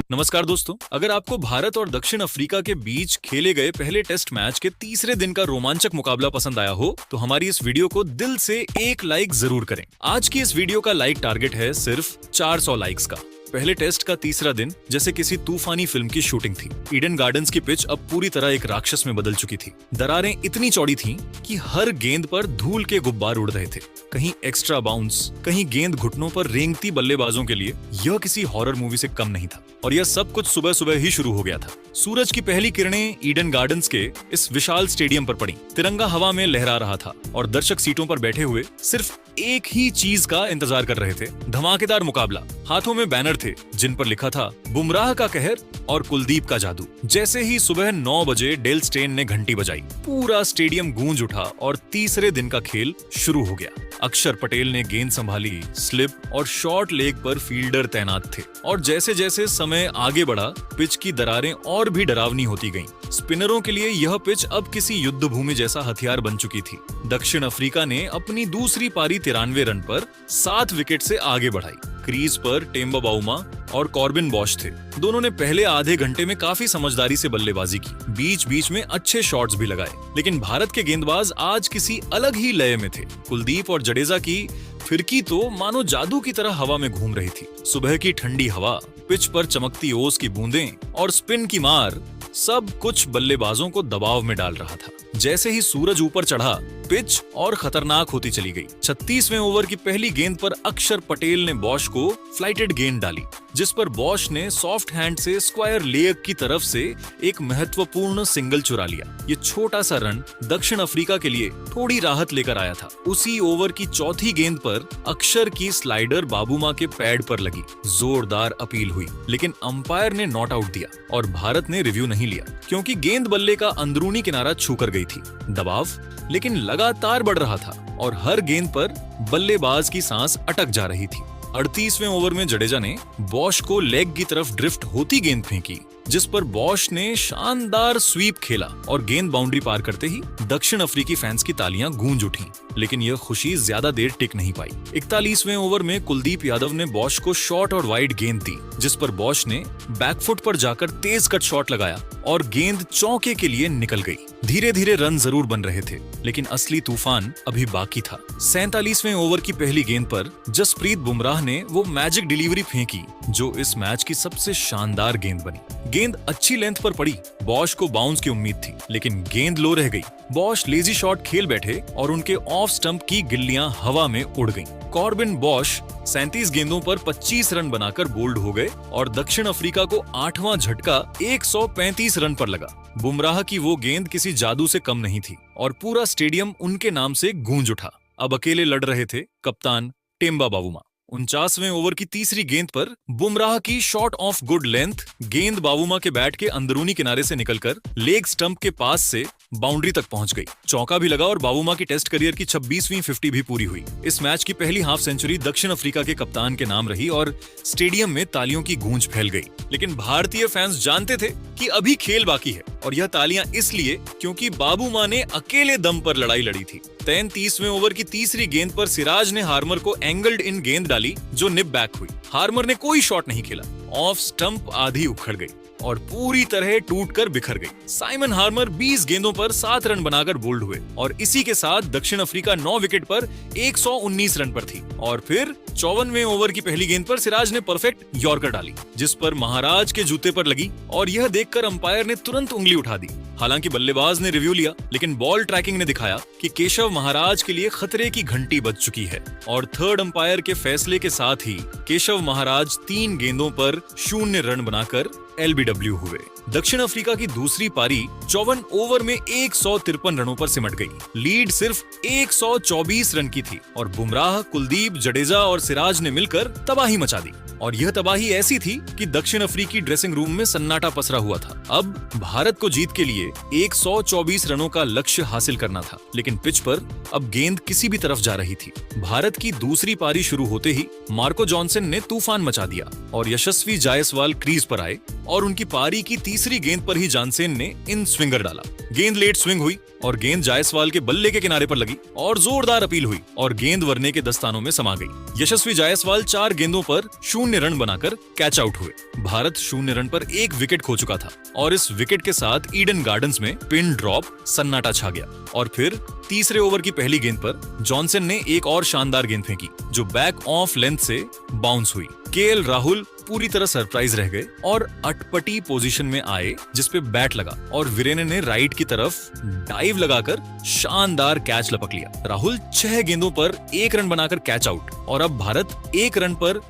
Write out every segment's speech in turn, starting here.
नमस्कार दोस्तों, अगर आपको भारत और दक्षिण अफ्रीका के बीच खेले गए पहले टेस्ट मैच के तीसरे दिन का रोमांचक मुकाबला पसंद आया हो तो हमारी इस वीडियो को दिल से एक लाइक जरूर करें। आज की इस वीडियो का लाइक टारगेट है सिर्फ 400 लाइक्स का। पहले टेस्ट का तीसरा दिन जैसे किसी तूफानी फिल्म की शूटिंग थी। ईडन गार्डन्स की पिच अब पूरी तरह एक राक्षस में बदल चुकी थी। दरारें इतनी चौड़ी थीं कि हर गेंद पर धूल के गुब्बार उड़ रहे थे। कहीं एक्स्ट्रा बाउंस, कहीं गेंद घुटनों पर रेंगती बल्लेबाजों के लिए यह किसी हॉरर मूवी से कम नहीं था। और यह सब कुछ सुबह सुबह ही शुरू हो गया था। सूरज की पहली किरणें ईडन गार्डन्स के इस विशाल स्टेडियम पर पड़ी। तिरंगा हवा में लहरा रहा था और दर्शक सीटों पर बैठे हुए सिर्फ एक ही चीज का इंतजार कर रहे थे, धमाकेदार मुकाबला। हाथों में बैनर थे जिन पर लिखा था बुमराह का कहर और कुलदीप का जादू। जैसे ही सुबह 9 बजे डेल स्टेन ने घंटी बजाई, पूरा स्टेडियम गूंज उठा और तीसरे दिन का खेल शुरू हो गया। अक्षर पटेल ने गेंद संभाली, स्लिप और शॉर्ट लेग पर फील्डर तैनात थे। और जैसे जैसे समय आगे बढ़ा, पिच की दरारें और भी डरावनी होती गईं। स्पिनरों के लिए यह पिच अब किसी युद्ध भूमि जैसा हथियार बन चुकी थी। दक्षिण अफ्रीका ने अपनी दूसरी पारी 93 रन पर 7 विकेट से आगे बढ़ाई। क्रीज पर टेम्बा बाउमा और कॉर्बिन बॉश थे। दोनों ने पहले आधे घंटे में काफी समझदारी से बल्लेबाजी की, बीच बीच में अच्छे शॉट्स भी लगाए। लेकिन भारत के गेंदबाज आज किसी अलग ही लय में थे। कुलदीप और जडेजा की फिरकी तो मानो जादू की तरह हवा में घूम रही थी। सुबह की ठंडी हवा, पिच पर चमकती ओस की बूंदें और स्पिन की मार, सब कुछ बल्लेबाजों को दबाव में डाल रहा था। जैसे ही सूरज ऊपर चढ़ा, पिच और खतरनाक होती चली गई। 36वें ओवर की पहली गेंद पर अक्षर पटेल ने बॉश को फ्लाइटेड गेंद डाली, जिस पर बॉश ने सॉफ्ट हैंड से स्क्वायर लेग की तरफ से एक महत्वपूर्ण सिंगल चुरा लिया। ये छोटा सा रन दक्षिण अफ्रीका के लिए थोड़ी राहत लेकर आया था। उसी ओवर की चौथी गेंद पर अक्षर की स्लाइडर बाबूमा के पैड पर लगी। जोरदार अपील हुई, लेकिन अंपायर ने नॉट आउट दिया और भारत ने रिव्यू नहीं लिया, क्योंकि गेंद बल्ले का अंदरूनी किनारा छूकर गई थी। दबाव लेकिन लगातार बढ़ रहा था और हर गेंद पर बल्लेबाज की सांस अटक जा रही थी। 38वें ओवर में जडेजा ने बॉश को लेग की तरफ ड्रिफ्ट होती गेंद फेंकी, जिस पर बॉश ने शानदार स्वीप खेला और गेंद बाउंड्री पार करते ही दक्षिण अफ्रीकी फैंस की तालियां गूंज उठीं। लेकिन यह खुशी ज्यादा देर टिक नहीं पाई। 41वें ओवर में कुलदीप यादव ने बॉश को शॉर्ट और वाइड गेंद दी, जिस पर बॉश ने बैकफुट पर जाकर तेज कट शॉट लगाया और गेंद चौके के लिए निकल गई। धीरे धीरे रन जरूर बन रहे थे, लेकिन असली तूफान अभी बाकी था। 47वें ओवर की पहली गेंद पर जसप्रीत बुमराह ने वो मैजिक डिलीवरी फेंकी जो इस मैच की सबसे शानदार गेंद बनी। गेंद अच्छी लेंथ पर पड़ी। बॉश को बाउंस की उम्मीद थी, लेकिन गेंद लो रह गई। बॉश लेजी शॉट खेल बैठे और उनके ऑफ स्टंप की गिल्लियां हवा में उड़ गईं। कॉर्बिन बॉश 37 गेंदों पर 25 रन बनाकर बोल्ड हो गए और दक्षिण अफ्रीका को 8वां झटका 135 रन पर लगा। बुमराह की वो गेंद किसी जादू से कम नहीं थी और पूरा स्टेडियम उनके नाम से गूंज उठा। अब अकेले लड़ रहे थे कप्तान टेम्बा बावुमा। 49वें ओवर की तीसरी गेंद पर बुमराह की शॉट ऑफ गुड लेंथ गेंद बावुमा के बैट के अंदरूनी किनारे से निकलकर लेग स्टंप के पास से बाउंड्री तक पहुंच गई। चौका भी लगा और बावुमा की टेस्ट करियर की 26वीं 50 भी पूरी हुई। इस मैच की पहली हाफ सेंचुरी दक्षिण अफ्रीका के कप्तान के नाम रही और स्टेडियम में तालियों की गूंज फैल गई। लेकिन भारतीय फैंस जानते थे कि अभी खेल बाकी है, और यह तालियां इसलिए क्योंकि बाबूमा ने अकेले दम पर लड़ाई लड़ी थी। 33वें ओवर की तीसरी गेंद पर सिराज ने हार्मर को एंगल्ड इन गेंद डाली जो निप बैक हुई। हार्मर ने कोई शॉट नहीं खेला। ऑफ स्टंप आधी उखड़ गई और पूरी तरह टूटकर बिखर गई। साइमन हार्मर 20 गेंदों पर 7 रन बनाकर बोल्ड हुए और इसी के साथ दक्षिण अफ्रीका 9 विकेट पर 119 रन पर थी। और फिर 54वें ओवर की पहली गेंद पर सिराज ने परफेक्ट यॉर्कर डाली, जिस पर महाराज के जूते पर लगी और यह देखकर अंपायर ने तुरंत उंगली उठा दी। हालांकि बल्लेबाज ने रिव्यू लिया, लेकिन बॉल ट्रैकिंग ने दिखाया कि केशव महाराज के लिए खतरे की घंटी बज चुकी है। और थर्ड अंपायर के फैसले के साथ ही केशव महाराज 3 गेंदों पर 0 रन बनाकर LBW हुए। दक्षिण अफ्रीका की दूसरी पारी 54 ओवर में 153 रनों पर सिमट गई। लीड सिर्फ 124 रन की थी और बुमराह, कुलदीप, जडेजा और सिराज ने मिलकर तबाही मचा दी। और यह तबाही ऐसी थी कि दक्षिण अफ्रीकी ड्रेसिंग रूम में सन्नाटा पसरा हुआ था। अब भारत को जीत के लिए 124 रनों का लक्ष्य हासिल करना था, लेकिन पिच पर अब गेंद किसी भी तरफ जा रही थी। भारत की दूसरी पारी शुरू होते ही मार्को जॉनसन ने तूफान मचा दिया और यशस्वी जायसवाल क्रीज पर आए और उनकी पारी की तीसरी गेंद पर ही जानसेन ने इन स्विंगर डाला। गेंद लेट स्विंग हुई और गेंद जायसवाल के बल्ले के किनारे पर लगी और जोरदार अपील हुई और गेंद वरने के दस्तानों में समा गई। यशस्वी जायसवाल 4 गेंदों पर 0 रन बनाकर कैच आउट हुए। भारत 0 रन पर 1 विकेट खो चुका था और इस विकेट के साथ ईडन गार्डन्स में पिन ड्रॉप सन्नाटा छा गया। और फिर तीसरे ओवर की पहली गेंद पर जॉनसन ने एक और शानदार गेंद फेंकी जो बैक ऑफ लेंथ से बाउंस हुई। केएल राहुल पूरी तरह सरप्राइज रह गए और अटपटी पोजीशन में आए जिसपे बैट लगा और वीरेन ने राइट की तरफ डाइव लगाकर शानदार कैच लपक लिया। राहुल 6 गेंदों पर 1 रन बनाकर कैच आउट और अब भारत 1 रन पर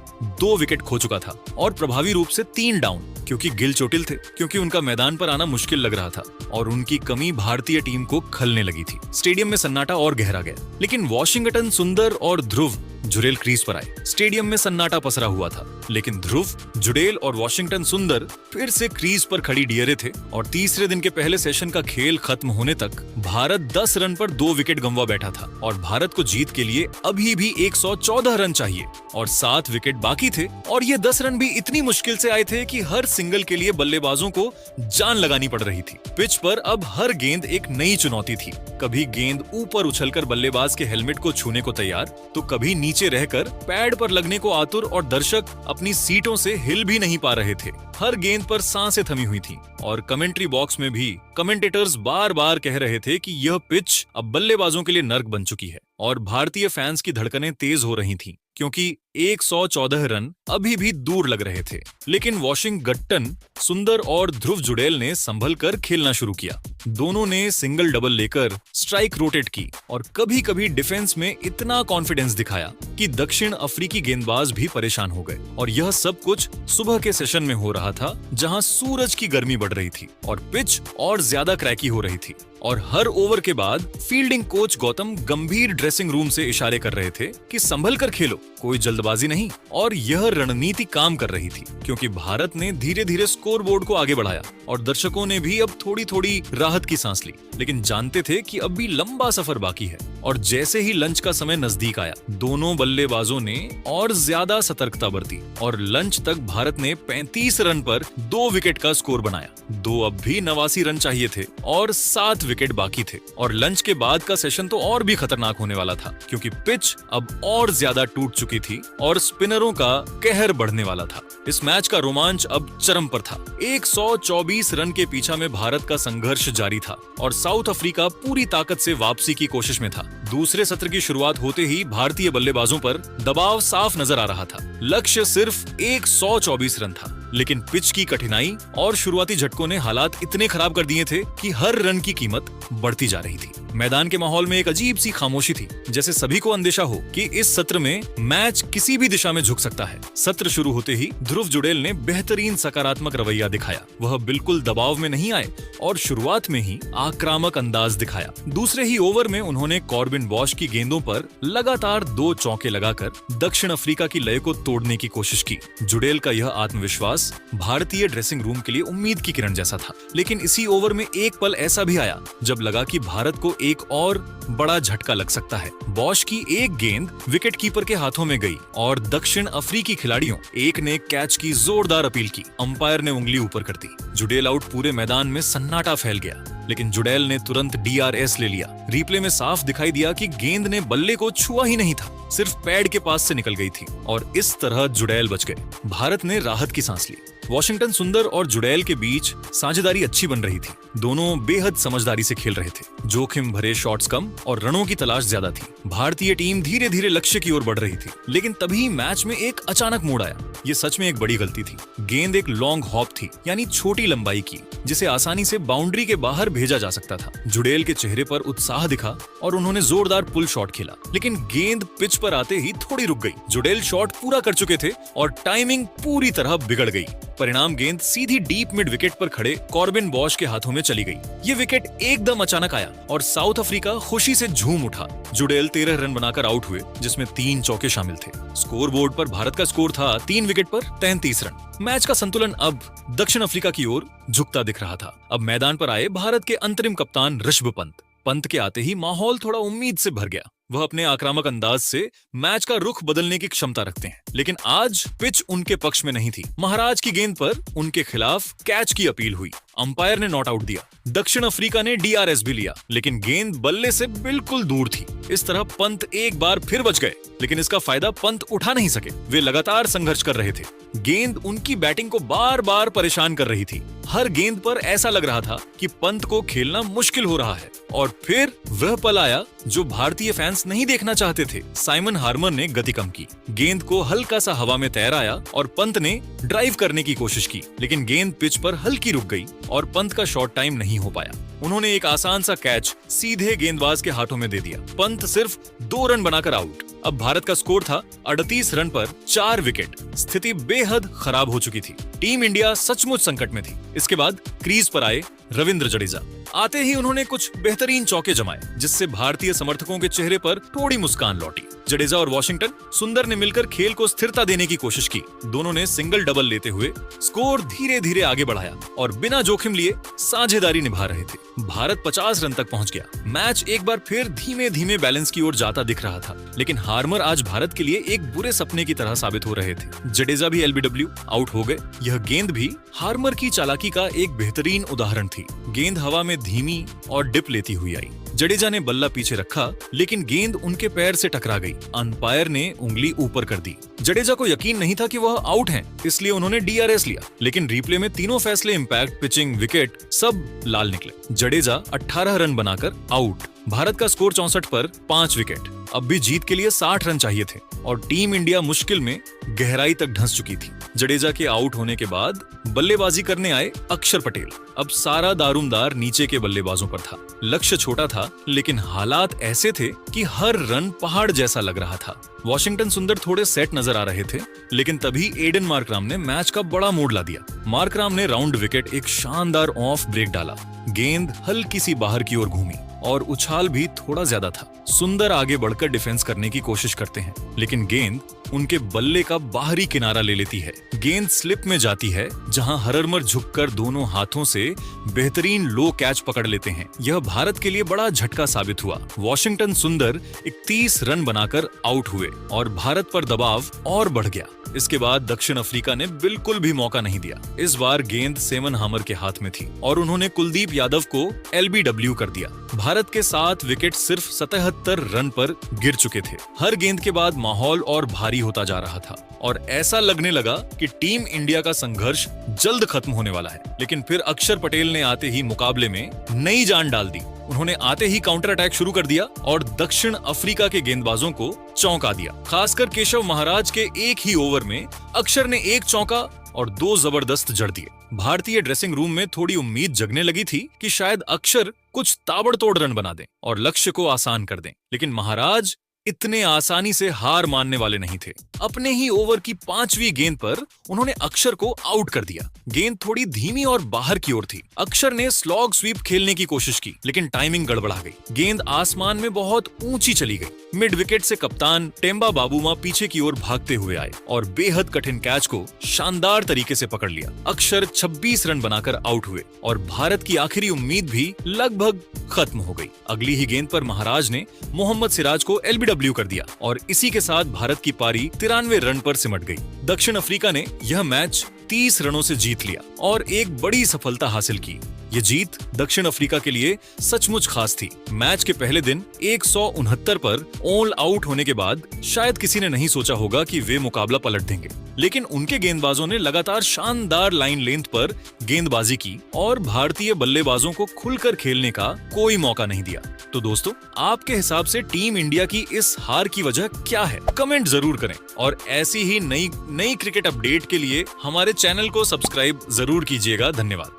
2 विकेट खो चुका था और प्रभावी रूप से 3 डाउन, क्योंकि गिल चोटिल थे, क्योंकि उनका मैदान पर आना मुश्किल लग रहा था और उनकी कमी भारतीय टीम को खलने लगी थी। स्टेडियम में सन्नाटा और गहरा गया, लेकिन वॉशिंगटन सुंदर और ध्रुव जुड़ेल क्रीज पर आए। स्टेडियम में सन्नाटा पसरा हुआ था, लेकिन ध्रुव, जुड़ेल और वॉशिंगटन सुंदर फिर से क्रीज पर खड़ी डियरे थे और तीसरे दिन के पहले सेशन का खेल खत्म होने तक भारत 10 रन पर 2 विकेट गंवा बैठा था और भारत को जीत के लिए अभी भी 114 रन चाहिए और 7 विकेट बाकी थे और ये 10 रन भी इतनी मुश्किल से आए थे कि हर सिंगल के लिए बल्लेबाजों को जान लगानी पड़ रही थी। पिच पर अब हर गेंद एक नई चुनौती थी। कभी गेंद ऊपर उछलकर बल्लेबाज के हेलमेट को छूने को तैयार, तो कभी नीचे रहकर पैड पर लगने को आतुर और दर्शक अपनी सीटों से हिल भी नहीं पा रहे थे। हर गेंद पर सांसें थमी हुई थीं और कमेंट्री बॉक्स में भी कमेंटेटर्स बार बार कह रहे थे कि यह पिच अब बल्लेबाजों के लिए नर्क बन चुकी है और भारतीय फैंस की धड़कनें तेज हो रही थीं, क्योंकि 114 रन अभी भी दूर लग रहे थे। लेकिन वॉशिंगटन सुंदर और ध्रुव जुड़ेल ने संभल कर खेलना शुरू किया। दोनों ने सिंगल डबल लेकर स्ट्राइक रोटेट की और कभी कभी डिफेंस में इतना कॉन्फिडेंस दिखाया कि दक्षिण अफ्रीकी गेंदबाज भी परेशान हो गए। और यह सब कुछ सुबह के सेशन में हो रहा था, जहां सूरज की गर्मी बढ़ रही थी और पिच और ज्यादा क्रैकी हो रही थी। और हर ओवर के बाद फील्डिंग कोच गौतम गंभीर ड्रेसिंग रूम से इशारे कर रहे थे कि संभल कर खेलो, कोई जल्दबाजी नहीं। और यह रणनीति काम कर रही थी, क्योंकि भारत ने धीरे धीरे स्कोर बोर्ड को आगे बढ़ाया और दर्शकों ने भी अब थोड़ी थोड़ी राहत की सांस ली, लेकिन जानते थे कि अब भी लंबा सफर बाकी है। और जैसे ही लंच का समय नजदीक आया, दोनों बल्लेबाजों ने और ज्यादा सतर्कता बरती और लंच तक भारत ने 35 रन पर 2 विकेट का स्कोर बनाया। 2 अब भी 89 रन चाहिए थे और 7 विकेट बाकी थे। और लंच के बाद का सेशन तो और भी खतरनाक होने वाला था, क्योंकि पिच अब और ज्यादा टूट चुकी थी और स्पिनरों का कहर बढ़ने वाला था। इस मैच का रोमांच अब चरम पर था। 124 रन के पीछा में भारत का संघर्ष जारी था और साउथ अफ्रीका पूरी ताकत से वापसी की कोशिश में था। दूसरे सत्र की शुरुआत होते ही भारतीय बल्लेबाजों पर दबाव साफ नजर आ रहा था। लक्ष्य सिर्फ 124 रन था, लेकिन पिच की कठिनाई और शुरुआती झटकों ने हालात इतने खराब कर दिए थे कि हर रन की कीमत बढ़ती जा रही थी। मैदान के माहौल में एक अजीब सी खामोशी थी, जैसे सभी को अंदेशा हो कि इस सत्र में मैच किसी भी दिशा में झुक सकता है। सत्र शुरू होते ही ध्रुव जुड़ेल ने बेहतरीन सकारात्मक रवैया दिखाया। वह बिल्कुल दबाव में नहीं आए और शुरुआत में ही आक्रामक अंदाज दिखाया। दूसरे ही ओवर में उन्होंने कॉर्बिन बॉश की गेंदों पर लगातार 2 चौके लगाकर दक्षिण अफ्रीका की लय को तोड़ने की कोशिश की। जुड़ेल का यह आत्मविश्वास भारतीय ड्रेसिंग रूम के लिए उम्मीद की किरण जैसा था। लेकिन इसी ओवर में एक पल ऐसा भी आया जब लगा कि भारत को एक और बड़ा झटका लग सकता है। बॉश की एक गेंद विकेट कीपर के हाथों में गई और दक्षिण अफ्रीकी खिलाड़ियों एक ने कैच की जोरदार अपील की। अंपायर ने उंगली ऊपर कर दी। जुड़ेल आउट। पूरे मैदान में सन्नाटा फैल गया, लेकिन जुड़ेल ने तुरंत DRS ले लिया। रिप्ले में साफ दिखाई दिया कि गेंद ने बल्ले को छुआ ही नहीं था, सिर्फ पैड के पास से निकल गई थी और इस तरह जुड़ेल बच गए। भारत ने राहत की सांस ली। वॉशिंगटन सुंदर और जुड़ेल के बीच साझेदारी अच्छी बन रही थी। दोनों बेहद समझदारी से खेल रहे थे। जोखिम भरे शॉट्स कम और रनों की तलाश ज्यादा थी। भारतीय टीम धीरे धीरे लक्ष्य की ओर बढ़ रही थी, लेकिन तभी मैच में एक अचानक मोड़ आया। ये सच में एक बड़ी गलती थी। गेंद एक लॉन्ग हॉप थी, यानी छोटी लंबाई की, जिसे आसानी से बाउंड्री के बाहर भेजा जा सकता था। जुड़ेल के चेहरे पर उत्साह दिखा और उन्होंने जोरदार पुल शॉट खेला, लेकिन गेंद पिच पर आते ही थोड़ी रुक गई। जुड़ेल शॉट पूरा कर चुके थे और टाइमिंग पूरी तरह बिगड़ गई। परिणाम गेंद सीधी डीप मिड विकेट पर खड़े कॉर्बिन बॉश के हाथों में चली गई। ये विकेट एकदम अचानक आया और साउथ अफ्रीका खुशी से झूम उठा। जुड़ेल 13 रन बनाकर आउट हुए, जिसमें 3 चौके शामिल थे। स्कोर बोर्ड पर भारत का स्कोर था 3 विकेट पर 33 रन। मैच का संतुलन अब दक्षिण अफ्रीका की ओर झुकता दिख रहा था। अब मैदान पर आए भारत के अंतरिम कप्तान ऋषभ पंत। पंत के आते ही माहौल थोड़ा उम्मीद से भर गया। वह अपने आक्रामक अंदाज से मैच का रुख बदलने की क्षमता रखते हैं, लेकिन आज पिच उनके पक्ष में नहीं थी। महाराज की गेंद पर उनके खिलाफ कैच की अपील हुई, अंपायर ने नॉट आउट दिया। दक्षिण अफ्रीका ने DRS भी लिया, लेकिन गेंद बल्ले से बिल्कुल दूर थी। इस तरह पंत एक बार फिर बच गए, लेकिन इसका फायदा पंत उठा नहीं सके। वे लगातार संघर्ष कर रहे थे। गेंद उनकी बैटिंग को बार बार परेशान कर रही थी। हर गेंद पर ऐसा लग रहा था कि पंत को खेलना मुश्किल हो रहा है। और फिर वह पल आया जो भारतीय फैंस नहीं देखना चाहते थे। साइमन हार्मर ने गति कम की, गेंद को हल्का सा हवा में तैराया और पंत ने ड्राइव करने की कोशिश की, लेकिन गेंद पिच पर हल्की रुक गई और पंत का शॉट टाइम नहीं हो पाया। उन्होंने एक आसान सा कैच सीधे गेंदबाज के हाथों में दे दिया। पंत सिर्फ 2 रन बनाकर आउट। अब भारत का स्कोर था 38 रन पर 4 विकेट। स्थिति बेहद खराब हो चुकी थी। टीम इंडिया सचमुच संकट में थी। इसके बाद क्रीज पर आए रविंद्र जडेजा। आते ही उन्होंने कुछ बेहतरीन चौके जमाए, जिससे भारतीय समर्थकों के चेहरे पर थोड़ी मुस्कान लौटी। जडेजा और वॉशिंगटन सुंदर ने मिलकर खेल को स्थिरता देने की कोशिश की। दोनों ने सिंगल डबल लेते हुए स्कोर धीरे धीरे आगे बढ़ाया और बिना जोखिम लिए साझेदारी निभा रहे थे। भारत 50 रन तक पहुंच गया। मैच एक बार फिर धीमे धीमे बैलेंस की ओर जाता दिख रहा था, लेकिन हार्मर आज भारत के लिए एक बुरे सपने की तरह साबित हो रहे थे। जडेजा भी LBW आउट हो गए। यह गेंद भी हार्मर की चालाकी का एक बेहतरीन उदाहरण थी। गेंद हवा में धीमी और डिप लेती हुई आई। जडेजा ने बल्ला पीछे रखा, लेकिन गेंद उनके पैर से टकरा गई। अंपायर ने उंगली ऊपर कर दी। जडेजा को यकीन नहीं था कि वह आउट हैं, इसलिए उन्होंने DRS लिया, लेकिन रिप्ले में तीनों फैसले इंपैक्ट, पिचिंग, विकेट सब लाल निकले। जडेजा 18 रन बनाकर आउट। भारत का स्कोर 64 पर 5 विकेट। अब भी जीत के लिए 60 रन चाहिए थे और टीम इंडिया मुश्किल में गहराई तक धंस चुकी थी। जडेजा के आउट होने के बाद बल्लेबाजी करने आए अक्षर पटेल। अब सारा दारोमदार नीचे के बल्लेबाजों पर था। लक्ष्य छोटा था, लेकिन हालात ऐसे थे कि हर रन पहाड़ जैसा लग रहा था। वॉशिंगटन सुंदर थोड़े सेट नजर आ रहे थे, लेकिन तभी एडन मार्कराम ने मैच का बड़ा मोड़ ला दिया। मार्कराम ने राउंड विकेट एक शानदार ऑफ ब्रेक डाला। गेंद हल्की सी बाहर की ओर घूमी और उछाल भी थोड़ा ज्यादा था। सुंदर आगे बढ़कर डिफेंस करने की कोशिश करते हैं, लेकिन गेंद उनके बल्ले का बाहरी किनारा ले लेती है। गेंद स्लिप में जाती है, जहां हररमर झुककर दोनों हाथों से बेहतरीन लो कैच पकड़ लेते हैं। यह भारत के लिए बड़ा झटका साबित हुआ। वॉशिंगटन सुंदर 31 रन बनाकर आउट हुए और भारत पर दबाव और बढ़ गया। इसके बाद दक्षिण अफ्रीका ने बिल्कुल भी मौका नहीं दिया। इस बार गेंद सेमन हार्मर के हाथ में थी और उन्होंने कुलदीप यादव को LBW कर दिया। भारत के 7 विकेट सिर्फ 77 रन पर गिर चुके थे। हर गेंद के बाद माहौल और भारी होता जा रहा था और ऐसा लगने लगा कि टीम इंडिया का संघर्ष जल्द खत्म होने वाला है। लेकिन फिर अक्षर पटेल ने आते ही मुकाबले में नई जान डाल दी। उन्होंने आते ही काउंटर अटैक शुरू कर दिया और दक्षिण अफ्रीका के गेंदबाजों को चौंका दिया। खासकर केशव महाराज के एक ही ओवर में अक्षर ने 1 चौका और 2 जबरदस्त जड़ दिए। भारतीय ड्रेसिंग रूम में थोड़ी उम्मीद जगने लगी थी कि शायद अक्षर कुछ ताबड़तोड़ रन बना दें और लक्ष्य को आसान कर दें, लेकिन महाराज इतने आसानी से हार मानने वाले नहीं थे। अपने ही ओवर की 5वीं गेंद पर उन्होंने अक्षर को आउट कर दिया। गेंद थोड़ी धीमी और बाहर की ओर थी। अक्षर ने स्लॉग स्वीप खेलने की कोशिश की, लेकिन टाइमिंग गड़बड़ा गई। गेंद आसमान में बहुत ऊंची चली गई। मिड विकेट से कप्तान टेम्बा बाबूमा पीछे की ओर भागते हुए आए और बेहद कठिन कैच को शानदार तरीके से पकड़ लिया। अक्षर 26 रन बनाकर आउट हुए और भारत की आखिरी उम्मीद भी लगभग खत्म हो गई। अगली ही गेंद पर महाराज ने मोहम्मद सिराज को LBW कर दिया और इसी के साथ भारत की पारी 93 रन पर सिमट गई। दक्षिण अफ्रीका ने यह मैच 30 रनों से जीत लिया और एक बड़ी सफलता हासिल की। ये जीत दक्षिण अफ्रीका के लिए सचमुच खास थी। मैच के पहले दिन 169 पर ऑल आउट होने के बाद शायद किसी ने नहीं सोचा होगा कि वे मुकाबला पलट देंगे, लेकिन उनके गेंदबाजों ने लगातार शानदार लाइन लेंथ पर गेंदबाजी की और भारतीय बल्लेबाजों को खुलकर खेलने का कोई मौका नहीं दिया। तो दोस्तों, आपके हिसाब से टीम इंडिया की इस हार की वजह क्या है? कमेंट जरूर करें और ऐसी ही नई क्रिकेट अपडेट के लिए हमारे चैनल को सब्सक्राइब जरूर कीजिएगा। धन्यवाद।